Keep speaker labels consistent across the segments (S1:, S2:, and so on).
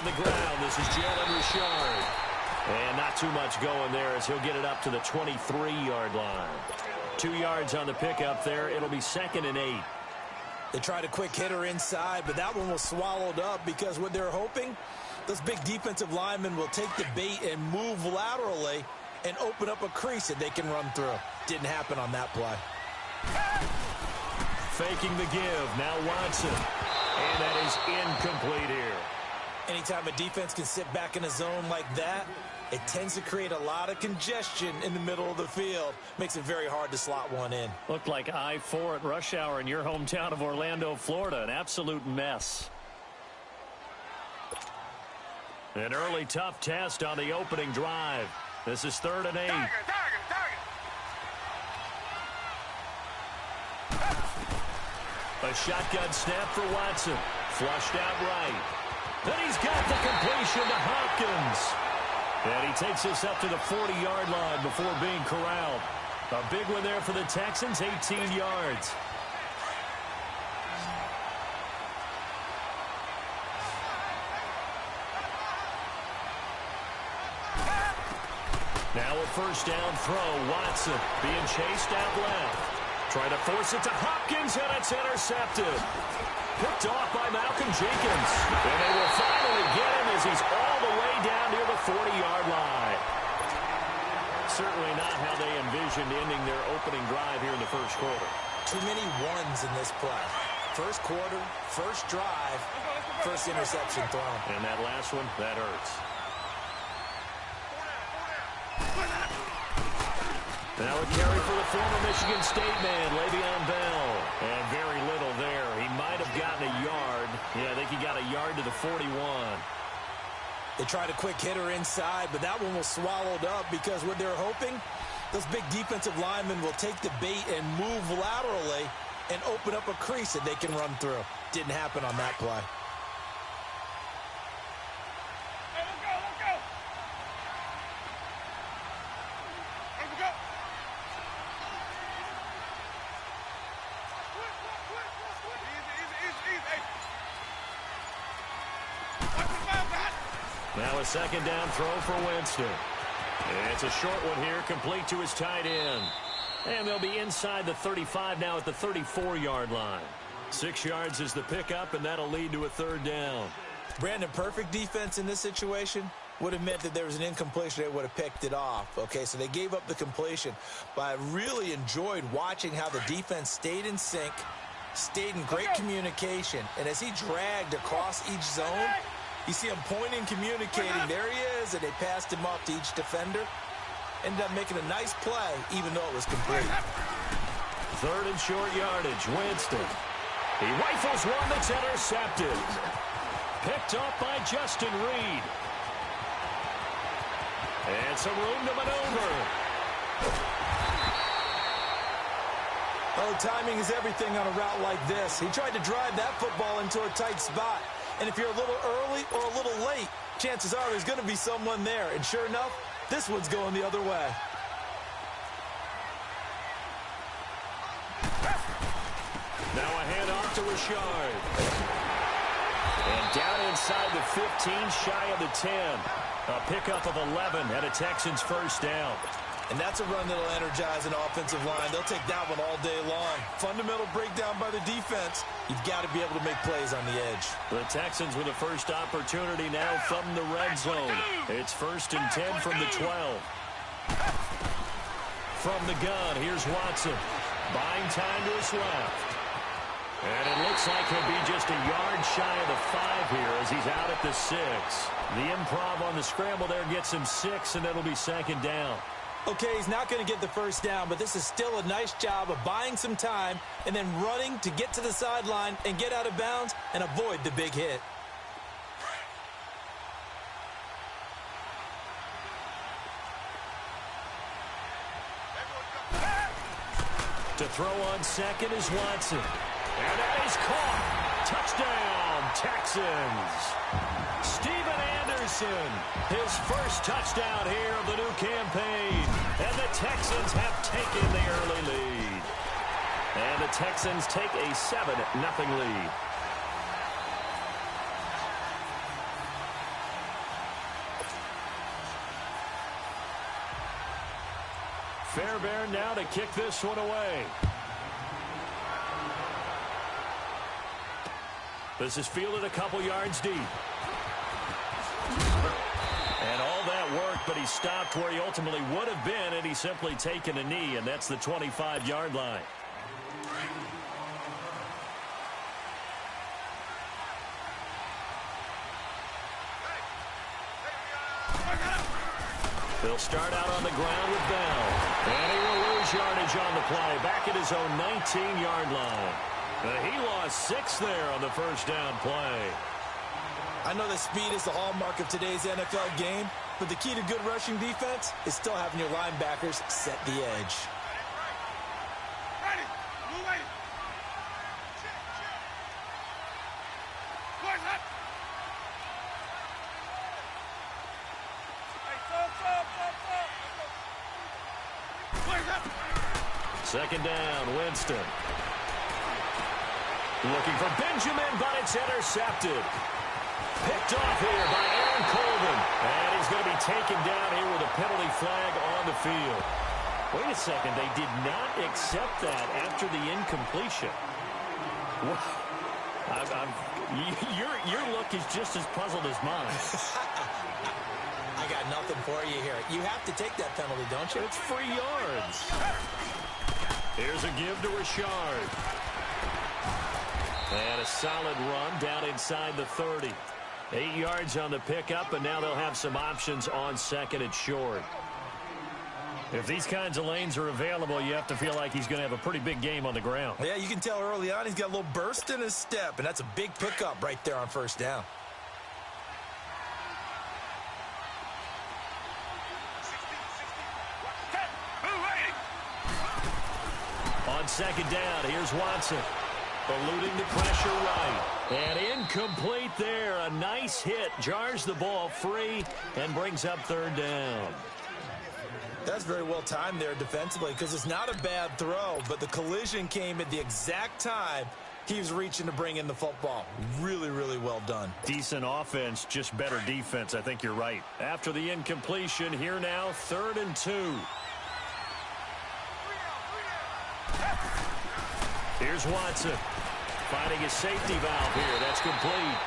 S1: on the ground. This is Jalen Richard. And not too much going there as he'll get it up to the 23-yard line. 2 yards on the pickup there. It'll be 2nd and 8.
S2: They tried a quick hitter inside, but that one was swallowed up because what they're hoping, those big defensive linemen will take the bait and move laterally and open up a crease that they can run through. Didn't happen on that play.
S1: Faking the give. Now Watson. And that is incomplete here.
S2: Anytime a defense can sit back in a zone like that, it tends to create a lot of congestion in the middle of the field. Makes it very hard to slot one in.
S1: Looked like I-4 at rush hour in your hometown of Orlando, Florida. An absolute mess. An early tough test on the opening drive. This is 3rd and 8. A shotgun snap for Watson. Flushed out right. Then he's got the completion to Hopkins. And he takes us up to the 40-yard line before being corralled. A big one there for the Texans, 18 yards. Now a first down throw. Watson being chased out left. Trying to force it to Hopkins, and it's intercepted. Picked off by Malcolm Jenkins. And they will finally get him as he's all the way down near the 40-yard line. Certainly not how they envisioned ending their opening drive here in the first quarter.
S2: Too many ones in this play. First quarter, first drive, first interception thrown.
S1: And that last one, that hurts. Now a carry for the former Michigan State man, Le'Veon Bell. And very little there. He might have gotten a yard. Yeah, I think he got a yard to the 41.
S2: They tried a quick hitter inside, but that one was swallowed up because what they're hoping, those big defensive linemen will take the bait and move laterally and open up a crease that they can run through. Didn't happen on that play.
S1: Now a second down throw for Winston. It's a short one here, complete to his tight end. And they'll be inside the 35 now at the 34-yard line. 6 yards is the pickup, and that'll lead to a 3rd down.
S2: Brandon, perfect defense in this situation would have meant that there was an incompletion. They would have picked it off. Okay, so they gave up the completion. But I really enjoyed watching how the defense stayed in sync, stayed in great communication. And as he dragged across each zone, you see him pointing, communicating. There he is, and they passed him off to each defender. Ended up making a nice play, even though it was complete.
S1: 3rd and short yardage. Winston. He rifles one that's intercepted. Picked off by Justin Reed. And some room to maneuver.
S2: Oh, timing is everything on a route like this. He tried to drive that football into a tight spot. And if you're a little early or a little late, chances are there's going to be someone there. And sure enough, this one's going the other way.
S1: Now a handoff to Richard. And down inside the 15, shy of the 10. A pickup of 11 and a Texans first down.
S2: And that's a run that'll energize an offensive line. They'll take that one all day long. Fundamental breakdown by the defense. You've got to be able to make plays on the edge.
S1: The Texans with a first opportunity now from the red zone. It's 1st and 10 from the 12. From the gun, here's Watson. Buying time to his left. And it looks like he'll be just a yard shy of the 5 here as he's out at the 6. The improv on the scramble there gets him 6, and it'll be 2nd down.
S2: Okay, he's not going to get the first down, but this is still a nice job of buying some time and then running to get to the sideline and get out of bounds and avoid the big hit.
S1: To throw on 2nd is Watson. And that is caught. Touchdown, Texans. Steven Anderson, his first touchdown here of the new campaign. And the Texans have taken the early lead. And the Texans take a 7-0 lead. Fairbairn now to kick this one away. This is fielded a couple yards deep. And all that worked, but he stopped where he ultimately would have been, and he's simply taken a knee, and that's the 25-yard line. They'll start out on the ground with Bell. And he will lose yardage on the play, back at his own 19-yard line. He lost 6 there on the first down play.
S2: I know that speed is the hallmark of today's NFL game, but the key to good rushing defense is still having your linebackers set the edge.
S3: Ready. Move it. Boys up. Hey, go. Boys up.
S1: Second down, Winston. Looking for Benjamin, but it's intercepted. Picked off here by Aaron Colvin. And he's going to be taken down here with a penalty flag on the field. Wait a second. They did not accept that after the incompletion. Your look is just as puzzled as mine.
S2: I got nothing for you here. You have to take that penalty, don't you?
S1: It's free yards. Here's a give to Richard. And a solid run down inside the 30. 8 yards on the pickup, and now they'll have some options on second and short. If these kinds of lanes are available, you have to feel like he's going to have a pretty big game on the ground.
S2: Yeah, you can tell early on he's got a little burst in his step, and that's a big pickup right there on first down.
S1: On second down, here's Watson. Eluding the pressure right. And incomplete there. A nice hit. Jars the ball free and brings up third down.
S2: That's very well timed there defensively because it's not a bad throw, but the collision came at the exact time he was reaching to bring in the football. Really, really well done.
S1: Decent offense, just better defense. I think you're right. After the incompletion, here now, 3rd and 2. Here's Watson. Finding his safety valve here. That's complete.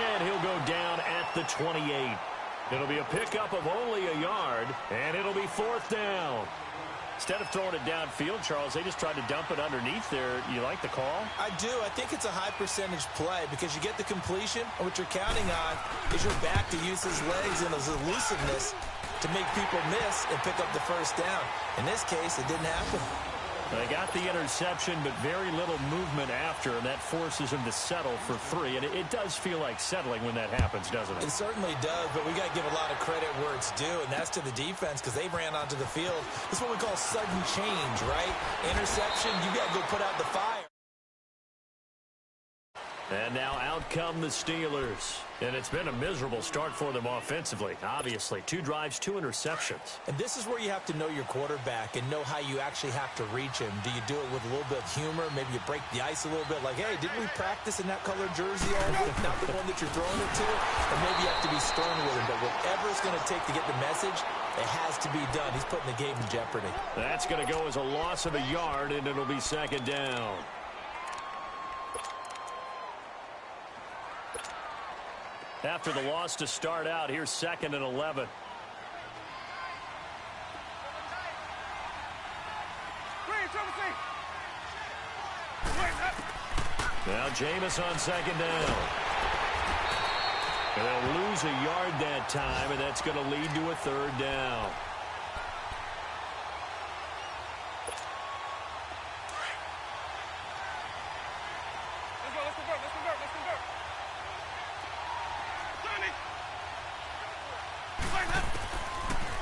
S1: And he'll go down at the 28. It'll be a pickup of only a yard, and it'll be 4th down. Instead of throwing it downfield, Charles, they just tried to dump it underneath there. You like the call?
S2: I do. I think it's a high percentage play because you get the completion, and what you're counting on is your back to use his legs and his elusiveness to make people miss and pick up the first down. In this case, it didn't happen.
S1: They got the interception, but very little movement after, and that forces him to settle for 3. And it does feel like settling when that happens, doesn't it?
S2: It certainly does, but we got to give a lot of credit where it's due, and that's to the defense because they ran onto the field. This is what we call sudden change, right? Interception, you got to go put out the fire.
S1: And now out come the Steelers. And it's been a miserable start for them offensively, obviously. 2 drives, 2 interceptions.
S2: And this is where you have to know your quarterback and know how you actually have to reach him. Do you do it with a little bit of humor? Maybe you break the ice a little bit like, hey, didn't we practice in that colored jersey all week? Not the one that you're throwing it to? And maybe you have to be stern with him. But whatever it's going to take to get the message, it has to be done. He's putting the game in jeopardy.
S1: That's going to go as a loss of a yard, and it'll be 2nd down. After the loss to start out, here's 2nd and 11. Now Jameis on 2nd down. And they'll lose a yard that time, and that's going to lead to a 3rd down.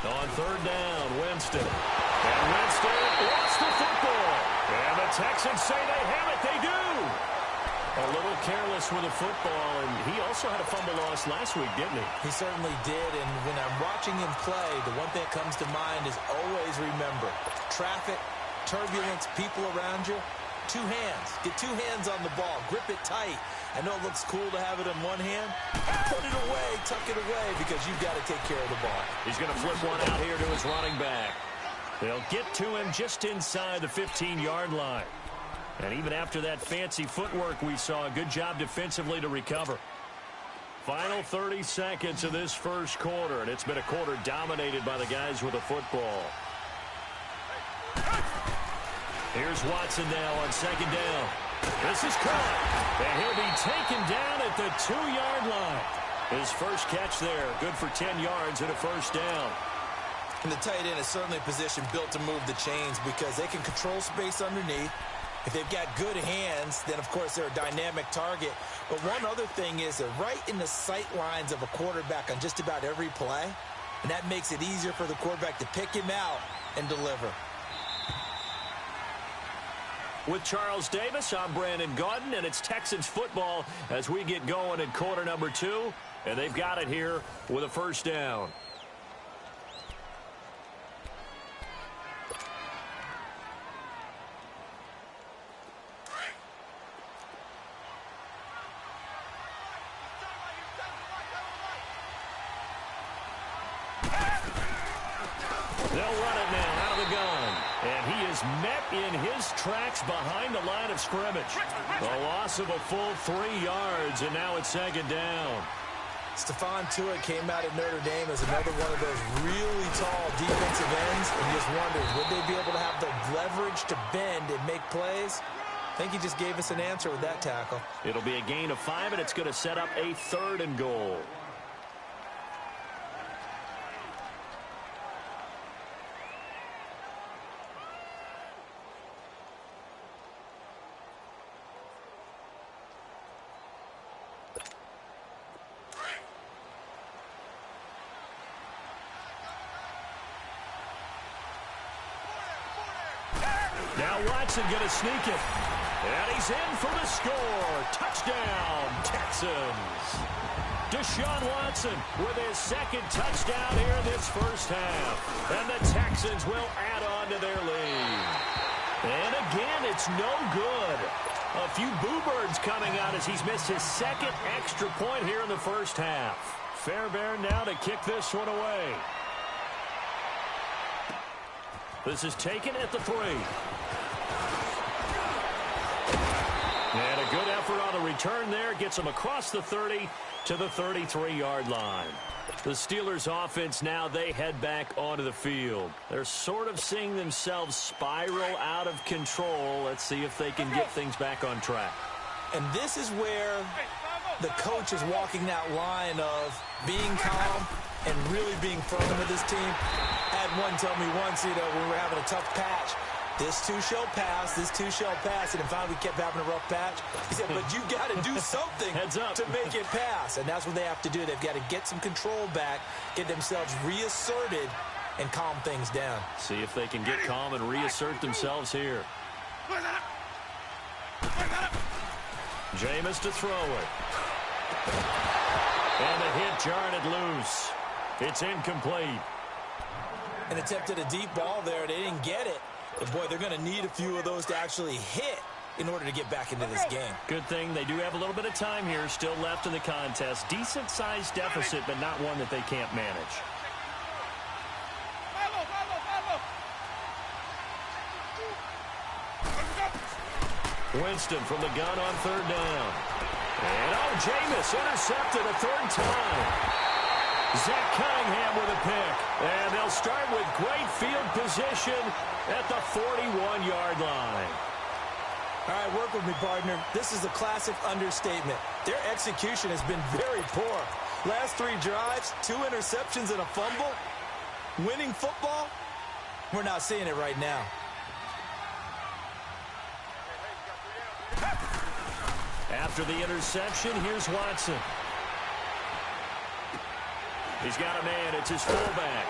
S1: On 3rd down, Winston. And Winston lost the football. And the Texans say they have it. They do. A little careless with the football, and he also had a fumble loss last week, didn't he?
S2: He certainly did, and when I'm watching him play, the one thing that comes to mind is always remember, traffic, turbulence, people around you, 2 hands. Get 2 hands on the ball. Grip it tight. I know it looks cool to have it in one hand. Put it away, tuck it away, because you've got to take care of the ball.
S1: He's going to flip one out here to his running back. They'll get to him just inside the 15-yard line. And even after that fancy footwork we saw, a good job defensively to recover. Final 30 seconds of this first quarter, and it's been a quarter dominated by the guys with the football. Here's Watson now on second down. This is caught, and he'll be taken down at the 2-yard line. His first catch there, good for 10 yards and a first down.
S2: And the tight end is certainly a position built to move the chains because they can control space underneath. If they've got good hands, then, of course, they're a dynamic target. But one other thing is they're right in the sight lines of a quarterback on just about every play, and that makes it easier for the quarterback to pick him out and deliver.
S1: With Charles Davis, I'm Brandon Gaudin, and it's Texans football as we get going in quarter number 2, and they've got it here with a first down. They'll run it now out of the gun. And he is met in his tracks behind the line of scrimmage. The loss of a full 3 yards, and now it's second down.
S2: Stephon Tuitt came out of Notre Dame as another one of those really tall defensive ends, and just wondered, would they be able to have the leverage to bend and make plays? I think he just gave us an answer with that tackle.
S1: It'll be a gain of 5, and it's going to set up a 3rd and goal. Now Watson going to sneak it. And he's in for the score. Touchdown, Texans. Deshaun Watson with his 2nd touchdown here in this first half. And the Texans will add on to their lead. And again, it's no good. A few boo birds coming out as he's missed his 2nd extra point here in the first half. Fairbairn now to kick this one away. This is taken at the 3. And a good effort on the return there. Gets him across the 30 to the 33-yard line. The Steelers' offense now, they head back onto the field. They're sort of seeing themselves spiral out of control. Let's see if they can get things back on track.
S2: And this is where the coach is walking that line of being calm and really being firm with his team. I had one tell me once, when we were having a tough patch, this too shall pass, this too shall pass, and finally we kept having a rough patch. He said, but you got to do something to make it pass, and that's what they have to do. They've got to get some control back, get themselves reasserted, and calm things down.
S1: See if they can get calm and reassert themselves here. Jameis to throw it. And the hit jarred it loose. It's incomplete.
S2: An attempt at a deep ball there. They didn't get it. But, boy, they're going to need a few of those to actually hit in order to get back into this game.
S1: Good thing they do have a little bit of time here still left in the contest. Decent-sized deficit, but not one that they can't manage. Winston from the gun on 3rd down. And, Jameis intercepted a 3rd time. Zach Cunningham with a pick. And they'll start with great field position at the 41-yard line.
S2: All right, work with me, partner. This is a classic understatement. Their execution has been very poor. Last 3 drives, 2 interceptions and a fumble. Winning football? We're not seeing it right now.
S1: After the interception, here's Watson. He's got a man. It's his fullback.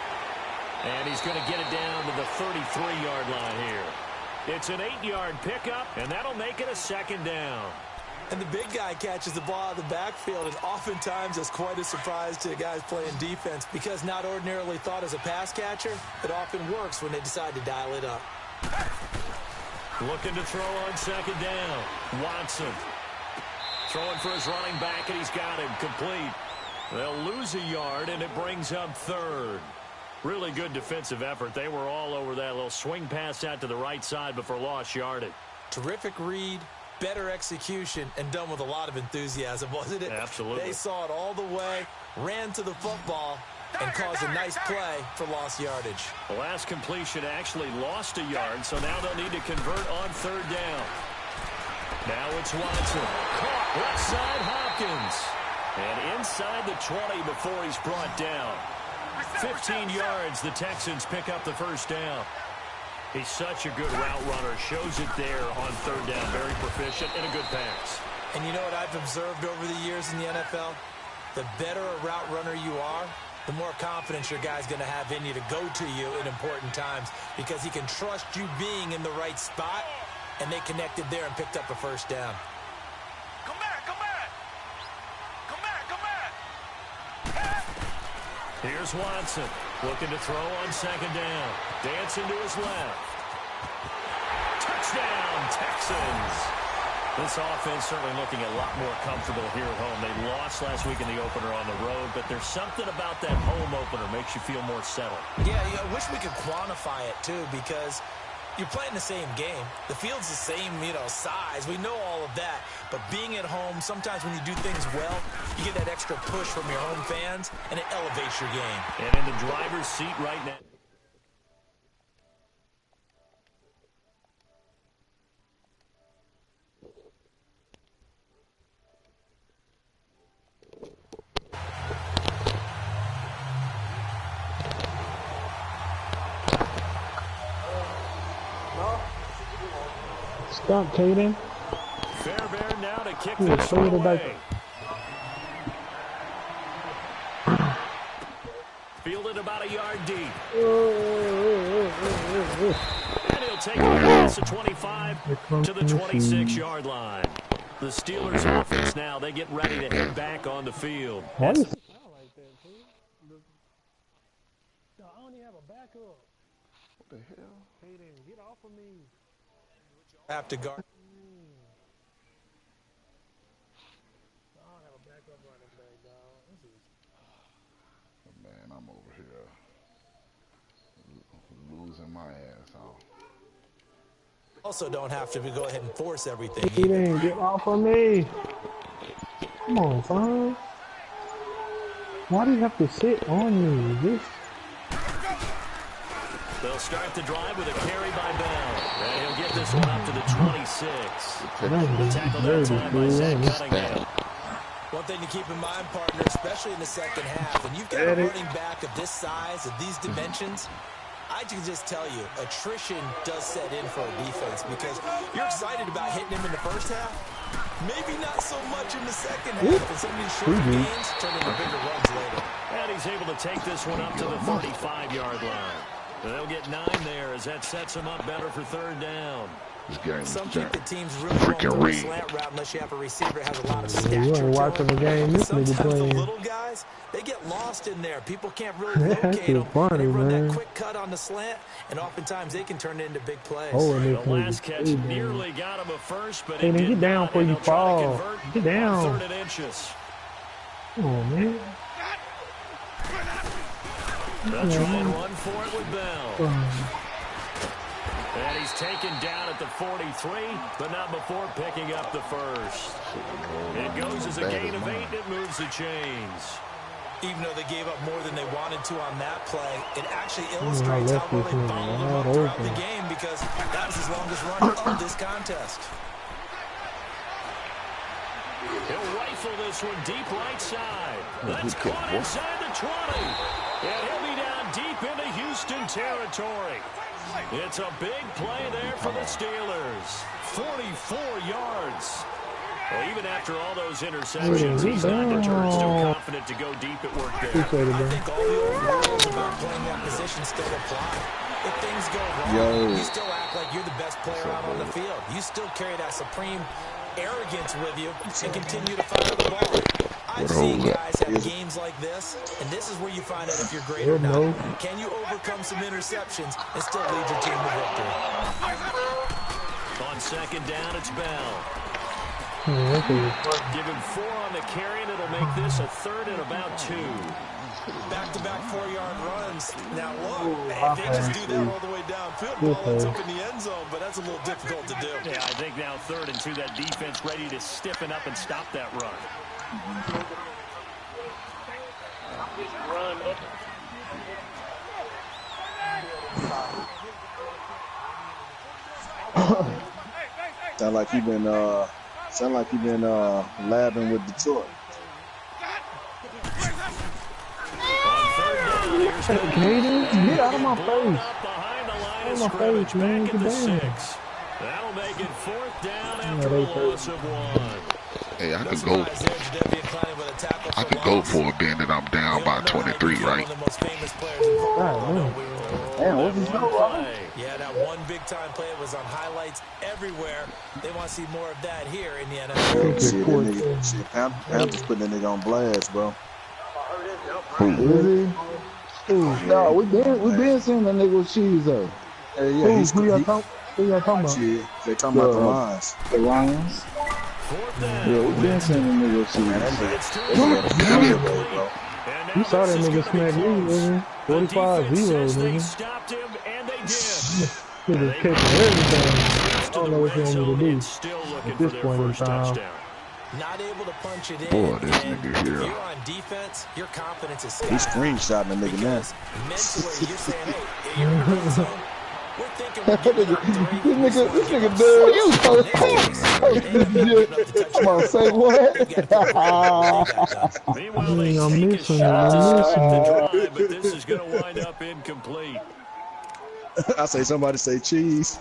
S1: And he's going to get it down to the 33-yard line here. It's an 8-yard pickup, and that'll make it a 2nd down.
S2: And the big guy catches the ball out of the backfield, and oftentimes it's quite a surprise to guys playing defense because not ordinarily thought as a pass catcher, it often works when they decide to dial it up.
S1: Looking to throw on 2nd down. Watson throwing for his running back, and he's got him complete. They'll lose a yard, and it brings up 3rd. Really good defensive effort. They were all over that little swing pass out to the right side before lost yardage.
S2: Terrific read, better execution, and done with a lot of enthusiasm, wasn't it?
S1: Absolutely.
S2: They saw it all the way, ran to the football, and caused a nice play for lost yardage.
S1: The last completion actually lost a yard, so now they'll need to convert on third down. Now it's Watson. Caught left side Hopkins. And inside the 20 before he's brought down. 15 yards, the Texans pick up the first down. He's such a good route runner. Shows it there on third down. Very proficient and a good pass.
S2: And you know what I've observed over the years in the NFL? The better a route runner you are, the more confidence your guy's going to have in you to go to you in important times because he can trust you being in the right spot, and they connected there and picked up a first down.
S3: Come back, come back. Come back, come back.
S1: Here's Watson looking to throw on second down. Dancing to his left. Touchdown, Texans. This offense certainly looking a lot more comfortable here at home. They lost last week in the opener on the road, but there's something about that home opener makes you feel more settled.
S2: Yeah, I wish we could quantify it, too, because you're playing the same game. The field's the same, size. We know all of that. But being at home, sometimes when you do things well, you get that extra push from your home fans, and it elevates your game.
S1: And in the driver's seat right now.
S4: Stop, Caden.
S1: Fairbairn now to kick this one away. Fielded about a yard deep. And he'll take it across the 25 to the 26-yard line. The Steelers offense now, they get ready to head back on the field.
S4: Why is
S5: I only have a backup.
S6: What the hell?
S5: Caden, get off of me.
S2: Have to guard.
S5: I don't have a backup running back, dog.
S6: Man, I'm over here losing my ass off.
S2: Also don't have to go ahead and force everything.
S4: Caden, get off of me. Come on, son. Why do you have to sit on me?
S1: They'll start the drive with a carry by Bell. And he'll get this one up to the 26. The tackle that time by Zach Cunningham.
S2: One thing to keep in mind, partner, especially in the second half, when you've got a running back of this size, of these dimensions, I can just tell you, attrition does set in for a defense because you're excited about hitting him in the first half. Maybe not so much in the second half, and some of these shorter gains turn into bigger runs later.
S1: And he's able to take this one up to the 35-yard line. They'll get 9 there as that sets him up better for third down.
S2: Some think the team's really won't throw a slant route unless you have a receiver that has a lot of stature.
S4: You ain't watching the game. This nigga
S2: Sometimes the
S4: playing.
S2: little guys, they get lost in there. People can't really locate them.
S4: Funny,
S2: and they run
S4: man.
S2: that quick cut on the slant, and oftentimes they can turn it into big plays.
S4: Oh, and
S1: The last catch nearly got him a first, but
S4: Hey,
S1: it
S4: man,
S1: did
S4: get down
S1: not,
S4: before
S1: and
S4: you
S1: they'll try to
S4: fall.
S1: convert
S4: Get down.
S1: on 3rd and inches.
S4: Come on, man.
S1: They'll try and run for it with Bell. And he's taken down at the 43, but not before picking up the first. It goes as a gain of 8, and it moves the chains.
S2: Even though they gave up more than they wanted to on that play, it actually illustrates how well they followed them up throughout the game because that was his longest run of this contest.
S1: He'll rifle this one deep right side. That's caught inside the 20. And he'll be down deep into Houston territory. It's a big play there for the Steelers. 44 yards. Well, even after all those interceptions, he's not deterred, still confident to go deep at work there.
S2: I think all the old rules about playing that position still apply. If things go wrong, you still act like you're the best player out on the field. You still carry that supreme arrogance with you and continue to fire the ball. I've seen guys have games like this, and this is where you find out if you're great or not. Can you overcome some interceptions and still lead your team to victory?
S1: On second down, it's Bell.
S4: Okay.
S1: Give him 4 on the carry, and it'll make this a 3rd and about 2.
S2: Back-to-back 4-yard runs. Now look, if they just do that all the way downfield, ball ends up in the end zone, but that's a little difficult to do.
S1: Yeah, I think now 3rd and 2, that defense ready to stiffen up and stop that run.
S7: Sound like you've been labbing with Detroit.
S4: Get out of my face.
S1: Out of my face, man. Get down. That'll make it 4th down after a loss of 1.
S6: Hey, I could go for it being that I'm down by 23, right?
S7: Damn, what's he doing?
S2: Yeah, that one big-time play was on highlights everywhere. They want to see more of that here in the NFL.
S7: Shit, Panthers putting that nigga on blast, bro.
S4: Is he?
S8: No, we been seeing that nigga with cheese though.
S7: Yeah,
S4: Who y'all talking about?
S7: Shit, they talking about the Lions.
S8: The Lions. Yeah, we been seeing that nigga with cheese.
S4: You saw that nigga smack me, nigga. 45-0, nigga. Niggas catching everything. I don't know what you want me to do at this point in time.
S2: Not able to punch it in.
S6: Boy, this nigga here.
S2: If you're on defense, your confidence is
S7: He's screenshotting the nigga now.
S2: mentally you're saying, hey, you're in the red zone. We're thinking we're giving up 3.
S8: This nigga dude, you I'm gonna say what?
S1: Meanwhile,
S4: I'm missing it.
S1: but this is going to wind up incomplete.
S7: I say somebody say cheese.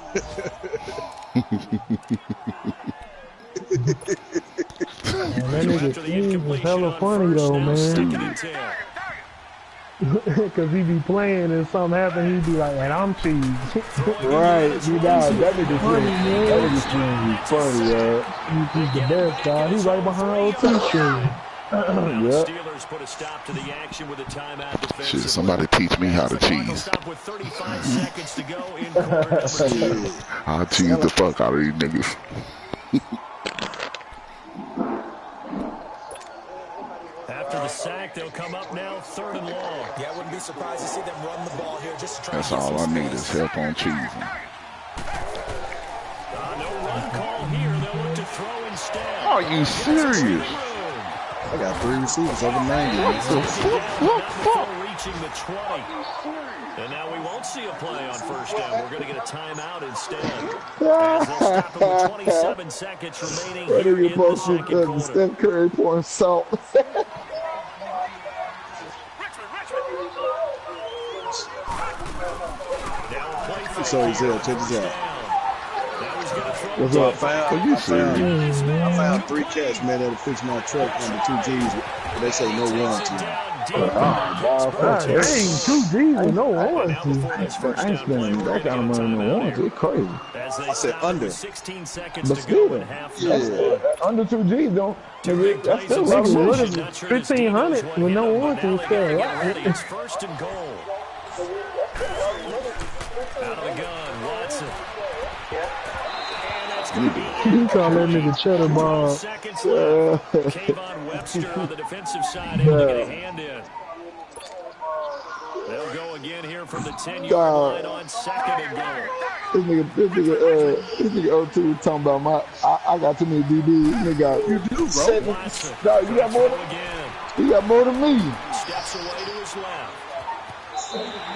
S4: That nigga Steve was hella funny though, man. Cause he be playing and something happen, he be like, and I'm cheese.
S8: Right, you know, that nigga funny, man. That nigga funny, yeah.
S4: He's the best guy. He's right behind OT stream.
S1: Steelers put a stop to the action with a timeout defensively.
S6: Shit, somebody teach me how to cheese.
S1: Stop with 35 seconds to go in quarter number 2.
S6: I'll cheese the fuck out of these niggas.
S1: After the sack, they'll come up now 3rd and long.
S2: Yeah, I wouldn't be surprised to see them run the ball here just to try
S6: That's
S2: to get
S6: all I
S2: some
S6: need
S2: space.
S6: is help on cheesing.
S1: No run call here. They'll look to throw instead.
S6: Are you serious?
S7: I got 3 receivers over 90.
S6: What the fuck?
S1: Reaching the 20. And now we won't see a play on 1st down. We're going to get a timeout instead. As they'll stop it with 27 seconds remaining
S8: That
S1: here
S8: nigga
S1: in the second quarter.
S8: Steph Curry pouring salt.
S7: So he's there. Check this out.
S8: What's up?
S7: I found 3 cats, man, that'll fix my truck under 2 G's. But they say no warranty.
S4: God dang, 2 G's with no warranty.
S8: I ain't spending that kind of money on warranty. It's crazy.
S7: I said under.
S1: 16 seconds
S8: But
S1: to
S8: still,
S1: go in half.
S7: Yeah.
S8: under 2 G's don't. Nigga, that's still a lot of
S4: Nigga, what
S8: money.
S4: is it? 1,500 with no warranty is still a lot.
S1: It's 1st and goal. Out of the gun, Watson.
S4: You call that nigga cheddar ball.
S1: Seconds left. Kayvon Webster on the defensive side able to get a hand in. They'll go again here from the 10-yard line on 2nd and goal.
S8: This nigga O2 talking about I got too many DBs. This nigga got, you do, bro. No, you got more than, you got more than me.
S1: Steps away to his left.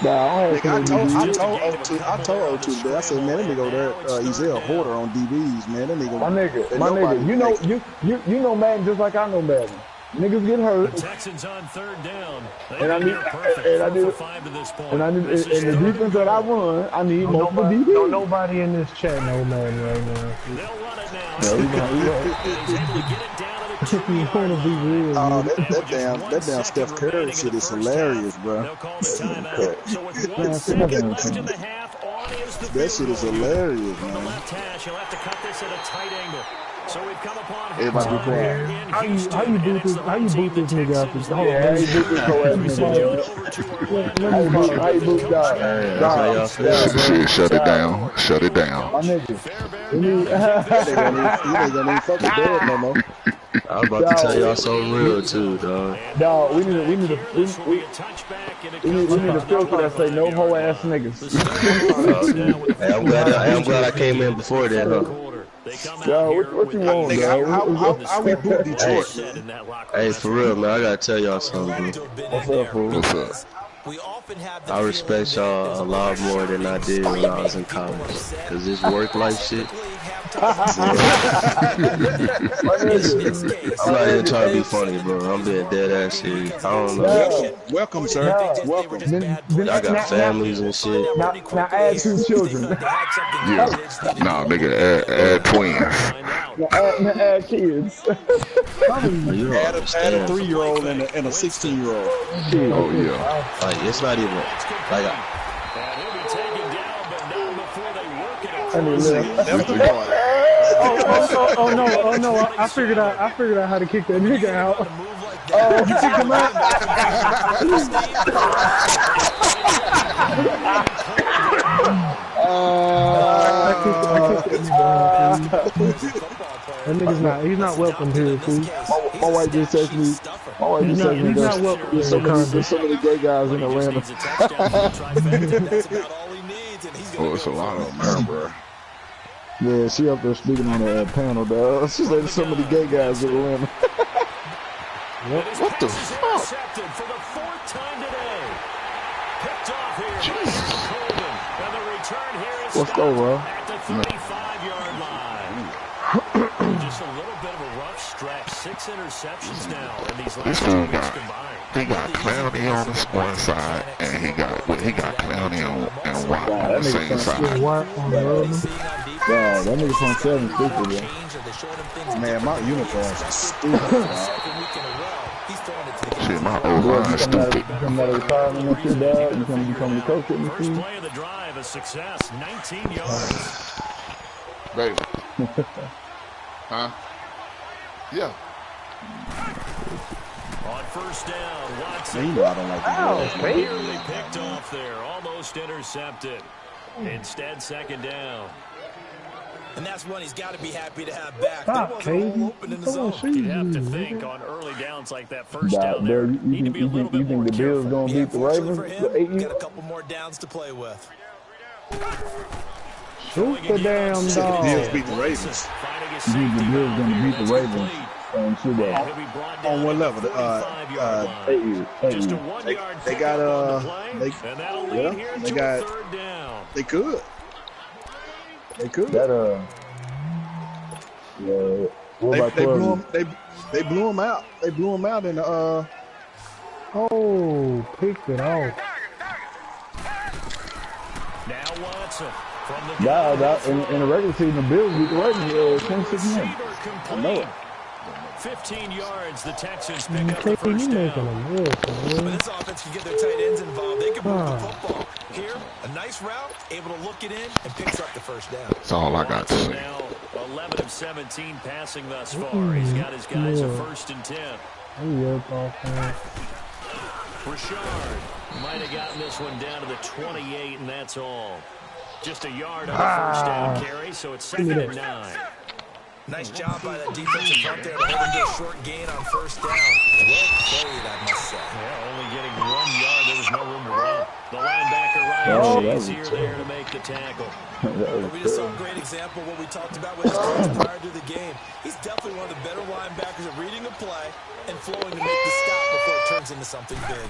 S8: Nah, I
S7: I
S8: don't have
S7: told O2 that. I said, man, that nigga over there, he's a hoarder on DBs, man. That nigga,
S8: my nigga, you know Madden just like I know Madden. Niggas get hurt.
S1: The Texans on 3rd down.
S8: And I need, and the defense that I run, I need multiple DBs.
S4: Don't nobody in this chat know man right now.
S1: They'll run it now. He's able to get it down to the 2-yard line.
S7: oh, that damn Steph Curry shit is hilarious, bro.
S1: They'll call the timeout. So with 1 second left in the half, on is the
S7: That shit is hilarious,
S1: from the
S7: man.
S1: left hash. He'll have to cut this at a tight angle. So we've come upon
S8: Everybody be quiet.
S4: How you boot this nigga out this? Hold on,
S8: Yeah, how you boot this whole ass nigga? How you boot dog?
S9: Hey, that's how y'all feel, bro.
S6: Shut it down. Shut it down.
S8: My nigga. You ain't gonna even fucking bed no more.
S9: I was about to tell y'all something real too, dog.
S8: Dog, we need a filter that say no hoe ass niggas.
S9: Hey, I'm glad I came in before that, huh?
S8: Yo, what you want, dog?
S7: How we boot Detroit?
S9: Hey, for real, man, I gotta tell y'all something, bro.
S8: What's up, fool?
S6: What's up?
S9: I respect y'all a lot more than I did when I was in college. Cause this work life shit. I'm not even trying to be funny, bro. I'm being dead ass serious. I don't know.
S7: Welcome, sir. Welcome.
S9: Y'all got families and shit.
S8: Now add 2 children.
S6: Yeah. Nah, nigga, add twins.
S8: Now add kids.
S9: You
S7: Add a
S9: understand.
S7: 3-year-old and a 16-year-old.
S6: Oh, yeah.
S9: Like, it's not even, like,
S7: That's the part.
S4: Oh no! I figured out how to kick that nigga out. Oh, you kick him out? That nigga's he's not welcome here, fool.
S8: My wife just texted me.
S4: He's not welcome.
S8: There's so many gay guys in Atlanta.
S6: Oh, it's a lot of them, man, bro.
S8: Yeah, she up there speaking on that panel, dog. She said there's so many gay guys in Atlanta.
S6: What the fuck?
S1: For the 4th time today. Picked off here.
S6: Jesus.
S1: And the return here is
S8: What's going on?
S1: at the 35-yard line. Just a little bit of a rough stretch. 6 interceptions now in these last 2 weeks combined.
S6: He got Clowney on the one side, and he got Clowney and Watt on the same side.
S4: What on the other?
S8: Dog, that nigga from 7 stupid, bro.
S7: Man, my uniforms are stupid.
S6: Shit, my O-line is stupid.
S8: You come out of retirement and shit, dog. You come become the coach in the
S1: First
S8: team.
S1: play of the drive, a success. 19 yards.
S6: Baby. Huh? Yeah.
S1: On first down, Watson.
S7: You know I don't like the girls.
S1: Nearly picked off there, almost intercepted. Instead, 2nd down.
S2: And that's one he's got to be happy to have back.
S4: Stop,
S2: There wasn't a
S4: Katie.
S2: hole open in the zone.
S1: You'd have to think on early downs like that first
S8: Nah,
S1: down
S8: bro,
S1: there.
S8: you
S1: Need to be a little bit more
S8: think the Bills
S1: careful.
S8: gonna beat the Ravens?
S2: For him,
S8: The 8
S2: got a couple more downs to play with.
S4: Shoot the damn
S7: The Bills
S4: dog.
S7: beat the Ravens.
S8: You think the Bills gonna beat the Ravens and Super Bowl?
S7: On what level?
S8: 8 years. 8
S1: Just a
S8: years.
S1: 1-yard
S7: They got
S1: and that'll lead here
S7: they
S1: to
S7: got.
S1: a 3rd down.
S7: They could. They could.
S8: That yeah. What about
S7: They
S8: 12
S7: blew
S8: years?
S7: him. They blew him out. They blew him out in the
S4: Oh, picked it off.
S1: Now Watson from the
S8: In the regular season, the Bills beat the Ravens 26 minutes.
S1: receiver
S8: I know it.
S1: complete. 15 yards, the Texans pick up the
S4: You
S1: first
S4: making a
S1: down.
S4: mess,
S2: When
S4: man.
S2: this offense can get their tight ends involved, they can move the football. Here, a nice route, able to look it in, and picks up the first down.
S6: That's all I got to
S1: Watson
S6: say.
S1: now 11 of 17 passing thus far. He's got his guys a 1st and 10. Richard might have gotten this one down to the 28, and that's all. Just a yard on the first down carry, so it's 2nd and 9.
S2: Nice job by that defensive front there to hold him to a short gain on first down. Well played, I must say.
S1: Yeah, only getting 1 yard. There was no room to run. The linebacker
S8: Oh,
S1: Ryan
S8: that
S1: Chase
S8: was
S1: here there to make the tackle.
S2: We just saw a great example of what we talked about with his coach prior to the game. He's definitely one of the better linebackers at reading a play and flowing to make the stop before it turns into something big.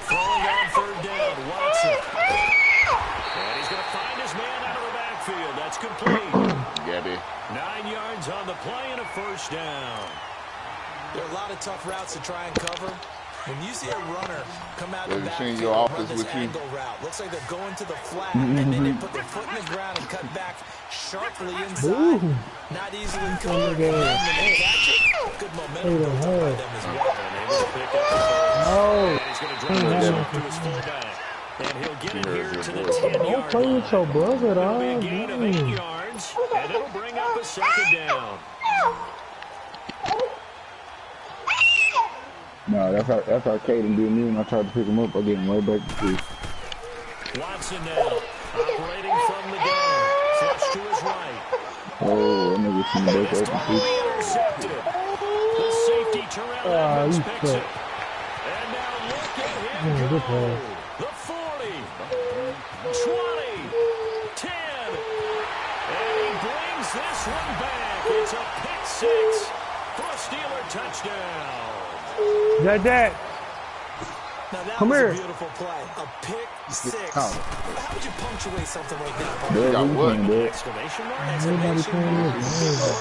S1: Throwing on 3rd down, Watson. And he's going to find his man out of the backfield. That's complete.
S6: Gabby.
S1: 9 yards on the play and a first down.
S2: There are a lot of tough routes to try and cover. When you see a runner come out of the
S6: Have you seen
S2: backfield
S6: your
S2: and
S6: office
S2: run this
S6: with you?
S2: angle route, looks like they're going to the flat, and then they put their foot in the ground and cut back sharply inside. Not easily covered. And then they catch it. Good momentum built up by them as well.
S1: And able to pick up the ball. And he's going to drive this off to his fullback. And he'll get it here to the 10-yard
S4: Don't play with your brother,
S1: It'll be a
S4: dog.
S1: gain of 8 yards. yards, and it'll bring up a second down.
S8: No, that's how Caden did me when I tried to pick him up. I get him right back to field.
S1: Watson now, operating from the gun. Flush to his right.
S8: Oh, that nigga seen back
S1: This
S8: up
S1: time
S8: the field.
S1: intercepted. The safety Terrell Edmonds picks it. And now look at him go. The 40, 20, 10. And he brings this one back. It's a pick six for a Steeler touchdown.
S4: That.
S2: Now that
S4: Come
S2: was
S4: here.
S2: a beautiful play. A pick six. How would you punctuate something like that?
S8: Yeah, got what?
S1: Exclamation mark?
S4: Everybody playing this.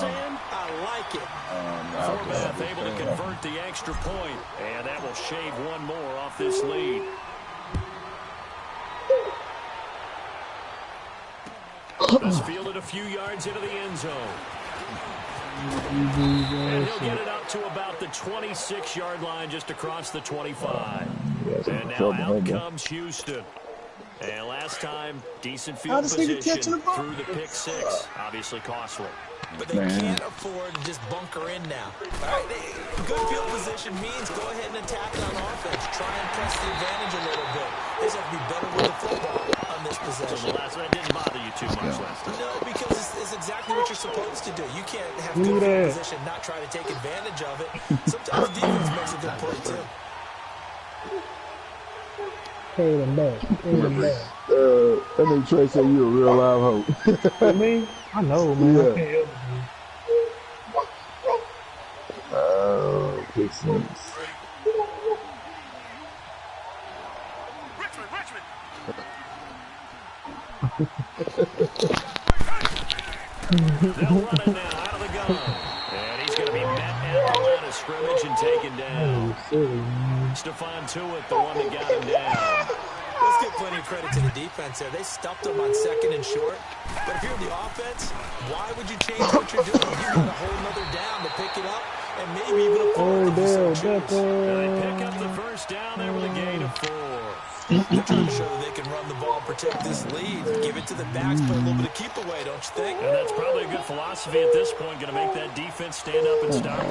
S2: I like it.
S1: Forbath able to convert the extra point, and that will shave one more off this lead. Just fielded a few yards into the end zone. And he'll get it up to about the 26-yard line just across the 25. And now out comes Houston. And last time, decent field position through the pick six. Obviously costly.
S2: But they can't afford to just bunker in now. All right, good field position means go ahead and attack on offense. Try and press the advantage a little bit. They just have to be better with the football on this possession.
S1: So that didn't bother you too much last time.
S2: No, because it's exactly what you're supposed to do. You can't have good field position, not try to take advantage of it. Sometimes defense makes a good play, too.
S4: Pay them back.
S8: That nigga Trey said you a real live hoe.
S4: For me? I know, man.
S8: Yeah.
S4: I can't help it.
S8: Oh, pick six.
S3: Richmond.
S1: They'll run it now out of the gun. And he's going to be met at the line of scrimmage and taken down. Stephon Tuitt, the one that got him down.
S2: Let's give plenty of credit to the defense there. They stuffed him on second and short. But if you're the offense, why would you change what you're doing? You got a whole nother down to pick it up, and maybe even a fourth if you so choose.
S1: They pick up the first down there with a gain of 4.
S2: They're trying to show that they can run the ball and protect this lead. Give it to the backs, play a little bit of keep away, don't you think?
S1: And that's probably a good philosophy at this point. Going to make that defense stand up and start.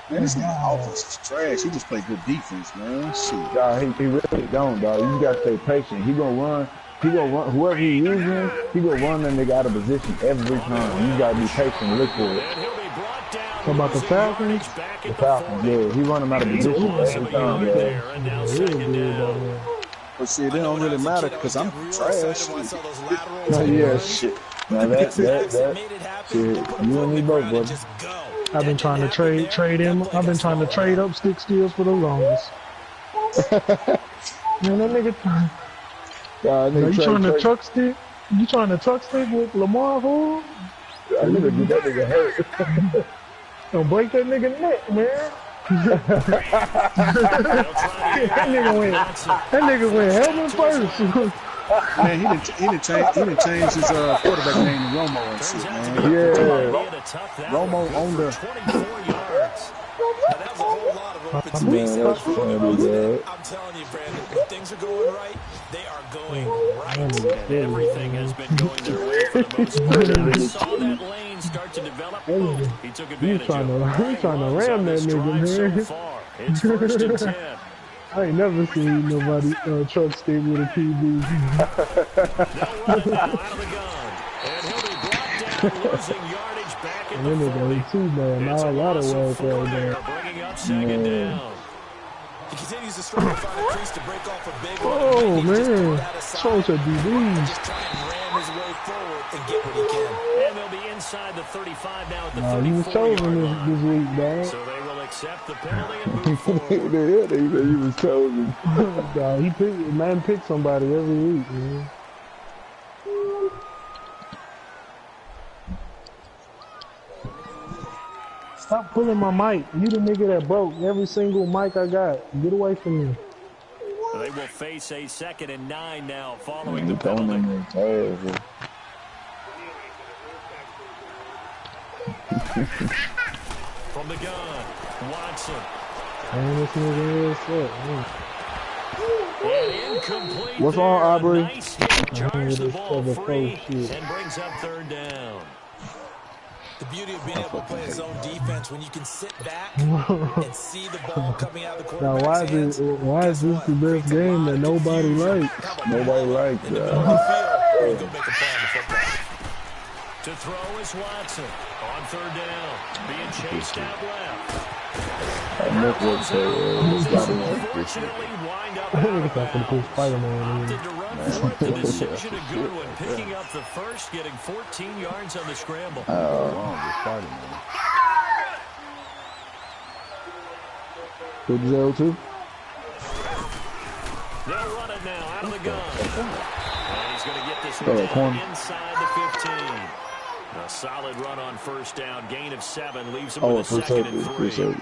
S7: Man, this guy offense is trash. He just played good defense, man. Shit.
S8: Dog, he really don't, dog. You gotta stay patient. He gonna run. Whoever he using, he gonna run that nigga out of position every time. You gotta be patient and look for it.
S4: So about the Falcons?
S8: The Falcons, yeah. He run them out of position every time, yeah.
S7: But see, it don't really matter because I'm trash.
S8: Yeah, shit. Now that shit. You and me both, brother.
S4: I've been trying to trade him. I've been trying to trade up stick steals for the longest. Man, that nigga you trying to truck stick? You trying to truck stick with Lamar Hall?
S8: That nigga hurt.
S4: Don't break that nigga neck, man. that nigga went helmet first.
S7: Man, he didn't change his quarterback name to Romo and shit, man.
S8: Yeah.
S7: Romo on the
S2: 24 yards. Now, that was a whole lot of open space. That was funny, wasn't it? I'm telling you, Brandon, when things are going right, they are going right.
S1: And everything has been going their way for the most part. I saw that lane start to develop. Boom. He took advantage of it.
S4: He's trying to ram that nigga, man.
S1: So far. It's 1st and 10.
S4: I ain't never seen nobody truck stick with a QB.
S1: They'll run it now out of the gun. And he'll be brought down, losing yardage back at the 40.
S4: It's a lot of work right there.
S1: Bringing up second down.
S2: He continues to struggle to find a crease to break off a big one.
S4: Oh, man. Chose a DB.
S2: Just try and ram his way forward and get what he can.
S1: And they'll be inside the 35 now at the 34-yard
S4: he was chosen
S1: line.
S4: this week, dog.
S1: So they will accept the penalty and move forward.
S8: They said he was chosen.
S4: Man picked somebody every week, man. Stop pulling my mic. You the nigga that broke every single mic I got. Get away from me.
S1: They will face a 2nd and 9 now following the penalty. From the gun, Watson.
S4: Man, this nigga is up, man.
S1: And incomplete.
S8: What's on, Aubrey?
S1: Nice hit, jars the ball free and brings up third down.
S2: The beauty of being able to play a zone defense when you can sit back and see the ball coming out of the quarterback's hands.
S4: Why is this the best game that nobody likes?
S8: Nobody likes
S2: in the middle of the field, where you go make a play on the football.
S1: To throw is Watson on third down, being chased out left. Unfortunately, wind up out of bounds. Opted to run for it. The decision a good one, picking up the first, getting 14 yards on the scramble.
S8: Good 0-2.
S1: They'll run it now out of the gun. And he's going to get this one down inside the 15. A solid run on first down. Gain of 7 leaves him with a second and 3.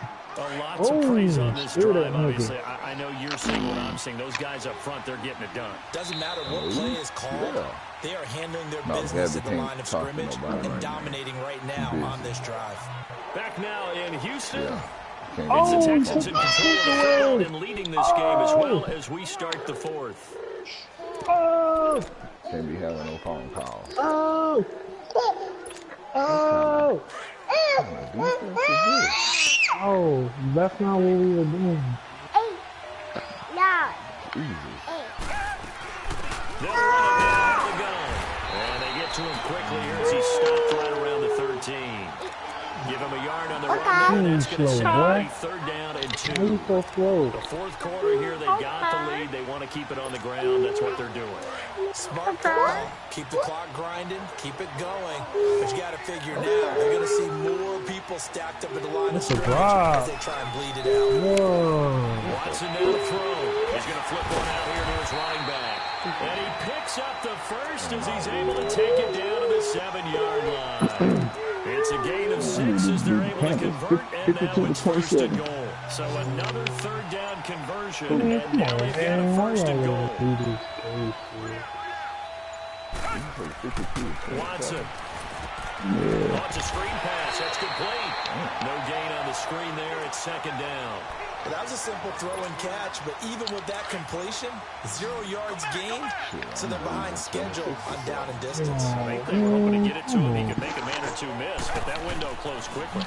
S1: Lots of praise on this drive, obviously. I know you're seeing what I'm seeing. Those guys up front, they're getting it done.
S2: Doesn't matter what play is called. They are handling their business at the line of scrimmage and dominating right now on this drive.
S1: Back now in Houston. It's the Texans in control of the football and leading this game as well as we start the fourth.
S8: Can't be having no phone calls.
S4: Oh, that's not what we were doing.
S1: They'll run it out of the gun. And they get to him quickly here as he stopped right around the 13. Give him a yard on the run. That's going to set third down and 2.
S4: Why are you so slow?
S1: The fourth quarter here, they got the lead. They want to keep it on the ground. That's what they're doing.
S2: Smart call. Keep the clock grinding. Keep it going. But you got to figure now, they're going to see more people stacked up at the line of scrimmage as they try and bleed it out.
S1: Watson now to throw. He's going to flip one out here to his running back. And he picks up the first as he's able to take it down to the 7-yard line. It's a gain of 6 as they're able to convert, and now it's first and goal. So another third down conversion, and now they've got a first and goal. Watson. Launch a screen pass. That's complete. No gain on the screen there. It's second down.
S2: Well, that was a simple throw and catch, but even with that completion, 0 yards gained, so they're behind schedule on down and distance.
S1: I think they were hoping to get it to him. He could make a man or two miss, but that window closed quickly.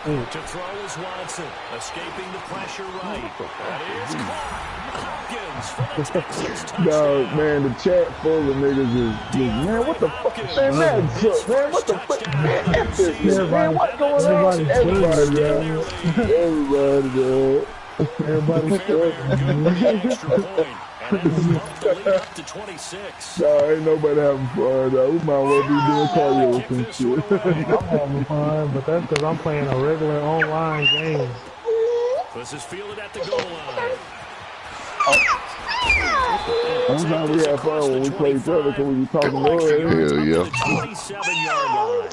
S1: To throw is Watson, escaping the pressure right. That is caught. Hopkins for the Texans touchdown.
S8: No, man, the chat full of niggas is man, what the fuck? Man, man, what the fuck? Man, man, what's going on? Everybody, Everybody,
S1: extra point. And that will bump the lead up to 26.
S8: No, ain't nobody having fun, though. We might well be doing cardio and shit.
S4: I'm having fun, but that's because I'm playing a regular online game.
S1: This is fielded at the goal line.
S8: Sometimes we have fun when we play each other because we be talking over it.
S6: Hell yeah.
S1: 27-yard line.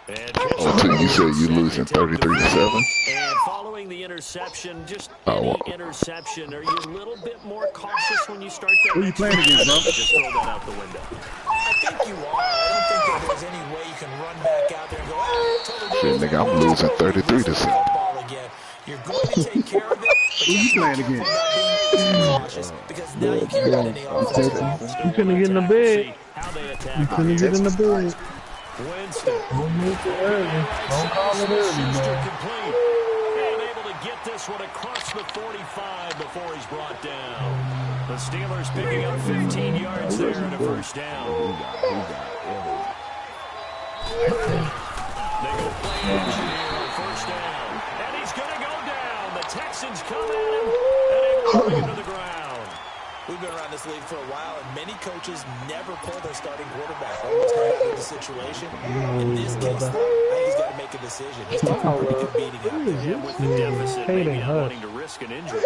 S6: Until you said you losing 33-7.
S1: And following the interception, just any interception, are you a little bit more cautious when you start that?
S7: Who you playing against, bro?
S1: Just throw that out the window.
S2: I think you are. I don't think that there's any way you can run back out there and go, totally
S6: Shit, nigga, I'm losing 33-7.
S2: You're going to take care of it.
S7: Who you playing against?
S2: Because now you can't run any offense.
S4: You couldn't get in the bed. You couldn't get in the bed.
S1: Winston.
S4: Don't make it early. Don't call it early, man.
S1: Complete. And able to get this one across the 45 before he's brought down. The Steelers picking up 15 yards there and a first down. They go play action here, first down. And he's going to go down. The Texans come at him and able to bring him to the ground.
S2: We've been around this league for a while, and many coaches never pull their starting quarterback almost no matter the situation. In this case, though, I think he's got to make a decision. He's taking a pretty good beating out there.
S1: Yeah, with the deficit, maybe not wanting to risk an injury.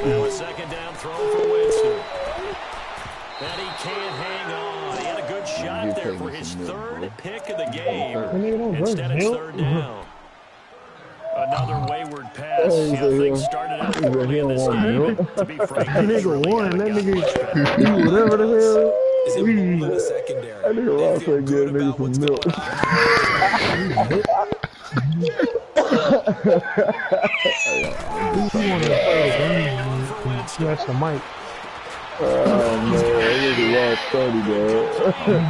S1: Now a second down throw for Winston. And he can't hang on. He had a good shot there for his third pick of the game. Instead, it's third down. Another wayward pass. Things started out poorly in this game. To be frank,
S4: that nigga won. That nigga, whatever the hell.
S2: Is it in the secondary?
S8: That nigga Ross ain't good nigga some milk.
S4: You want to play the game? That's the mic.
S8: Oh man, it really was funny, man.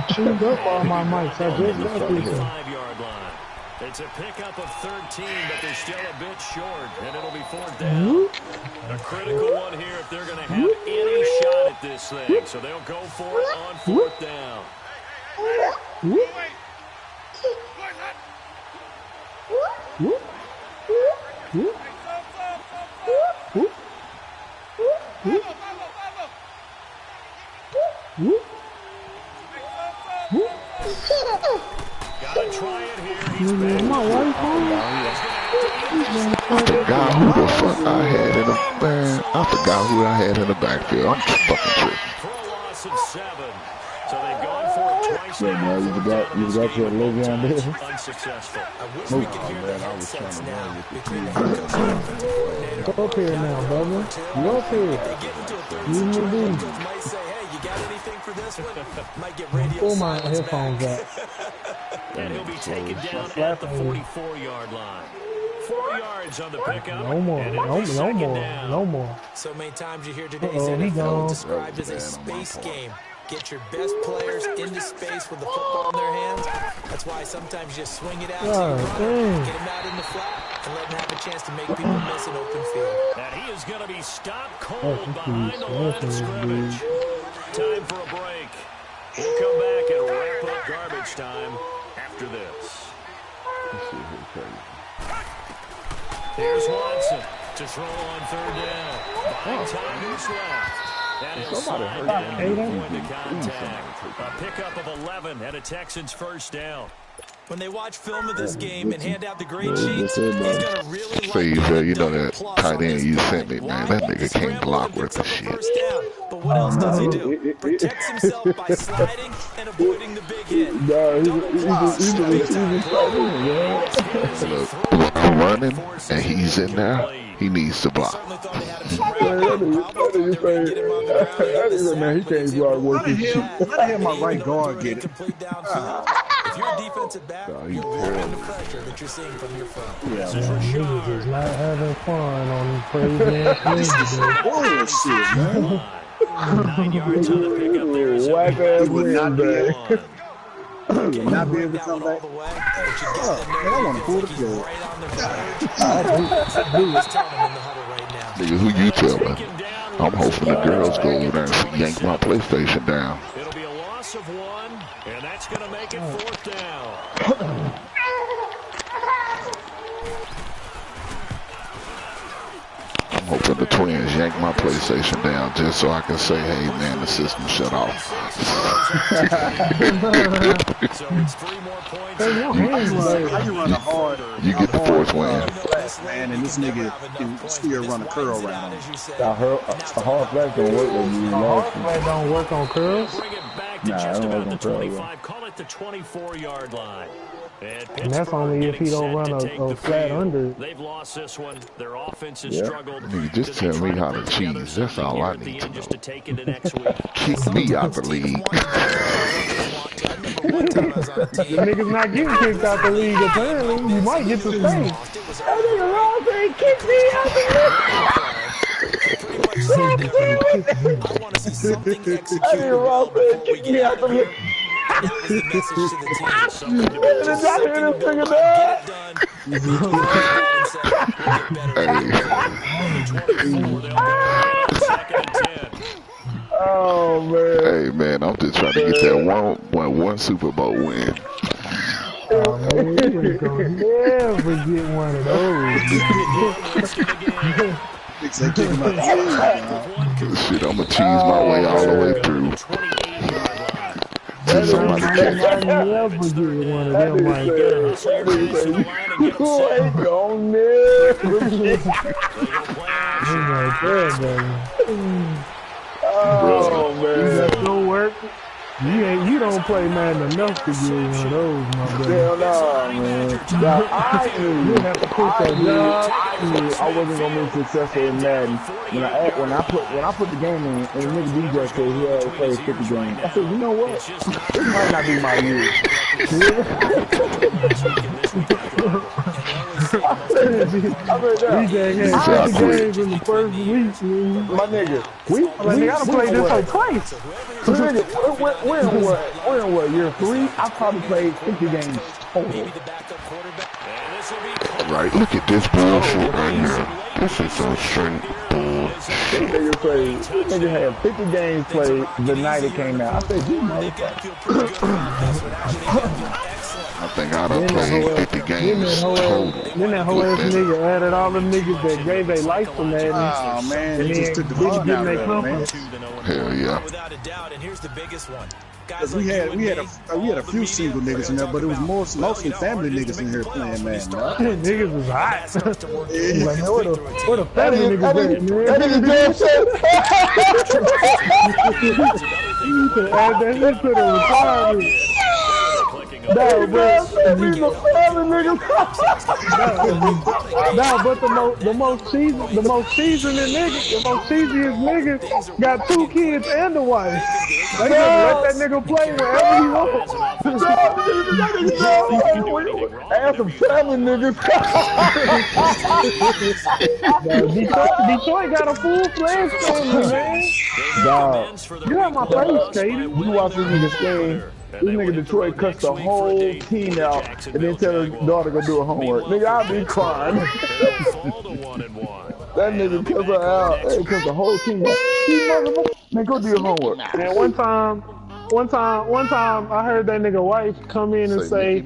S4: Chewed up all my mics. I just got this one.
S1: 5-yard line. It's a pickup of 13, but they're still a bit short, and it'll be 4th down. A critical one here if they're going to have any shot at this thing, so they'll go for it on 4th down. Gotta try it here. He's back.
S6: I forgot who the fuck I had in the man. I forgot who I had in the backfield. I'm fucking tripping.
S1: For a loss of 7. So they've gone for it twice.
S8: Yeah, man, you forgot your logo on there.
S1: Unsuccessful.
S2: I wish we could hear the headsets now between the head coach and the coordinator.
S4: Go up here now, brother. Go up here.
S2: They get into a third
S4: You
S2: and
S4: move
S2: coach might say, hey, you got anything for this one? Might get radio
S4: Pull my
S2: silence
S4: headphones
S2: back.
S4: out.
S1: And he'll be taken down at the 44-yard line. 4 yards on the pickup.
S4: No more.
S1: And it'll be second down.
S4: No more.
S2: So many times you hear today's
S4: he
S2: NFL
S4: gone.
S2: described as a space game. Get your best players into space with the football in their hands. That's why sometimes you just swing it out to your runner, get him out in the flat, and let him have a chance to make people miss an open field.
S1: And he is going to be stopped cold behind the line of scrimmage. Time for a break. We'll come back and wrap up garbage time after this. Here's Watson to throw on 3rd down. 5 times left. That is slide in avoid the contact. A pickup of 11 and a Texans 1st down.
S2: When they watch film of this game and hand out the grade sheets, he's going to really
S6: Say, you know that tight end you sent me, man. That nigga can't block worth of shit.
S2: But what else does he do? Protects himself by sliding and avoiding the big hit.
S6: Look, when I'm running and he's in there, he needs to block.
S8: Man, he can't block worth of shit.
S7: How the hell my right guard get it?
S2: If you're a defensive back, you're wearing the pressure that you're seeing from your front.
S1: This is
S4: Niggas is
S1: Rashard.
S4: not having fun on crazy ass things.
S7: Bullshit, man.
S1: 9 yards on the pickup there.
S8: Whack ass
S7: He would not be
S8: win,
S7: able, he would not be able to come back.
S2: Man,
S7: I want to pull the plug.
S6: Nigga, who you telling? I'm hoping the girls go over there and yank my PlayStation down.
S1: It'll be a loss of 1, and that's going to make it 4th down.
S6: I'm hoping the Twins yank my PlayStation down just so I can say, hey man, the system shut off.
S1: So it's 3 more points.
S7: How you run a hard?
S6: You get the 4th win.
S7: Flat, man, and this nigga can still run a curl round.
S8: A hard flash don't work when you
S4: Hard
S8: lost.
S4: play don't work on curls.
S1: Bring it back to
S8: Nah,
S1: just
S8: I don't
S1: about
S8: like
S1: the
S8: them curls,
S1: 25. Call it the 24-yard line.
S4: And that's only if he don't run a flat under.
S1: They've lost this one. Their offense has struggled.
S6: Nigga, just tell me how to cheese. That's all I need to know.
S1: Just to take into next week.
S6: Kick me out the league.
S4: The niggas not getting kicked out the league apparently. You might get to stay. That nigga Ross ain't kicked me out the league.
S2: I want to see something
S4: That
S2: executed
S4: nigga Ross ain't kicked me out the league.
S2: That was the message to the team.
S1: Something to be
S4: Did y'all hear this nigga
S2: Get
S4: done?
S2: it done.
S4: Oh man.
S6: Hey man, I'm just trying to get that one Super Bowl win.
S4: Oh, man, we ain't gonna never get one of those.
S7: Niggas ain't kicking my team.
S6: Shit, I'm gonna cheese my way all the way through. Till somebody catch me.
S4: I never get one of them like that.
S8: You ain't gonna never get
S4: Like that, baby.
S8: Oh
S4: You
S8: man.
S4: got no work. You don't play Madden enough to get one of those, my brother.
S8: Hell no, man. Now, I knew,
S4: You have to put that job.
S8: I wasn't gonna be successful in Madden. When I put the game in, and the nigga DJ said he had played 50 games, I said, you know what? This might not be my year.
S4: had 50 games in the first week, man.
S8: My nigga, we
S4: gotta play this like twice.
S8: We're in what, year 3? I probably played 50 games total.
S6: Right, look at this bullshit right here. This is some straight bullshit.
S8: This nigga had 50 games played the night it came out. I said, you motherfucker.
S6: I think I done played 50 games total.
S4: Then that whole ass nigga added all the niggas that gave their life for Madden.
S7: Oh man, he just took the fun out of it, man.
S6: Hell yeah.
S2: Without a doubt, and here's the biggest one.
S7: Cause we had a few single niggas in there, but it was mostly family niggas in here playing, man.
S4: Niggas was hot. Like, man, what the family niggas at, man?
S8: That nigga damn shit.
S4: You need to add that shit to the requirement. No, but the most seasoned niggas got 2 kids and a wife. They let that nigga play wherever he wants.
S8: Ask some family niggas.
S4: Detroit got a full-fledged family, man.
S8: Dog,
S4: you have my face, Katie.
S8: You watch this nigga's game. This nigga Detroit cuts the whole team out and then tell his daughter to go do her homework. Nigga, I'll be crying. That nigga cuts her out. Hey, cuts the whole team out. Man, go do your homework.
S4: Man, one time, I heard that nigga wife come in and say,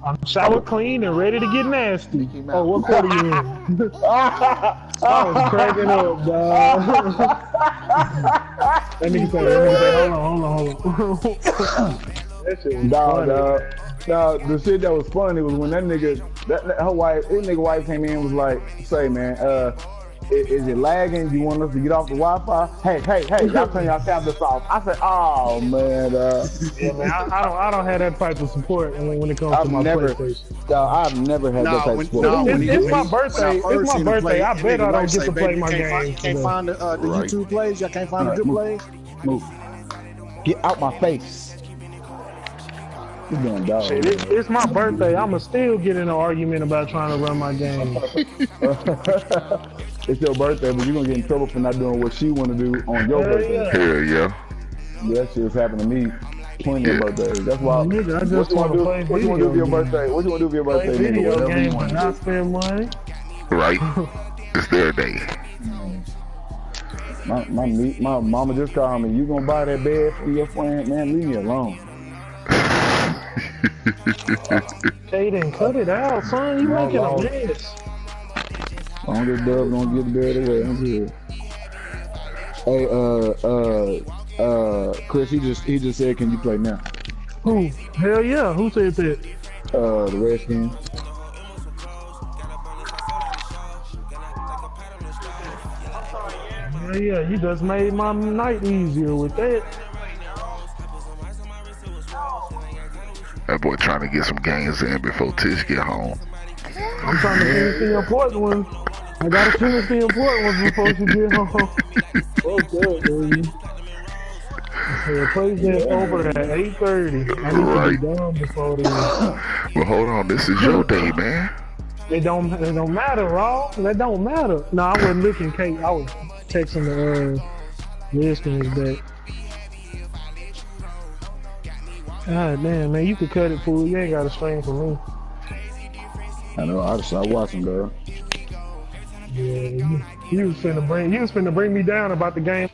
S4: "I'm shower clean and ready to get nasty." Oh, what quarter you in? I was cracking up, dog. That nigga said, hold on. That shit was funny.
S8: Now, the shit that was funny was when that nigga, his nigga wife came in and was like, say, man, is it lagging? You want us to get off the Wi-Fi? Hey, y'all turn y'all tablets off. I said, oh, man.
S4: Yeah, man, I don't have that type of support when it comes to my PlayStation.
S8: I've never had that type of support.
S4: It's my birthday. It's my birthday. I bet I don't get to play my game.
S7: Can't find the YouTube plays? Y'all can't find the good plays?
S8: Move. Get out my face.
S4: Shit, it's my birthday. I'ma still get in an argument about trying to run my game.
S8: It's your birthday, but you're gonna get in trouble for not doing what she wanna do on your birthday.
S6: Hell yeah.
S8: That shit's happened to me plenty of birthdays. That's why.
S4: Nigga, I just want to play video.
S8: What you wanna do for your birthday? What you wanna do for your birthday?
S4: Play video games
S8: and
S4: not spend money.
S6: Right. It's their day.
S8: My mama just called me. You gonna buy that bed for your friend? Man, leave me alone.
S4: Kaden, cut it out, son. You making a mess.
S8: I'm just gonna get the bed away. I'm good. Hey, Chris, he just said, can you play now?
S4: Who? Hell yeah. Who said that?
S8: The Redskins.
S4: Yeah, you just made my night easier with that.
S6: That boy trying to get some games in before Tish get home.
S4: I'm trying to finish the important ones. I gotta finish the important ones before she get home. Okay, baby. Yeah, plays that over at 8:30. I need to be done before then.
S6: Well, hold on. This is your day, man.
S4: It don't matter, Raw. That don't matter. No, I wasn't looking, Kate. I was texting the Redskins back. God damn, man, you could cut it, fool. You ain't got a string for me.
S8: I know. I just started watching, girl.
S4: Yeah, you was finna bring me down about the game.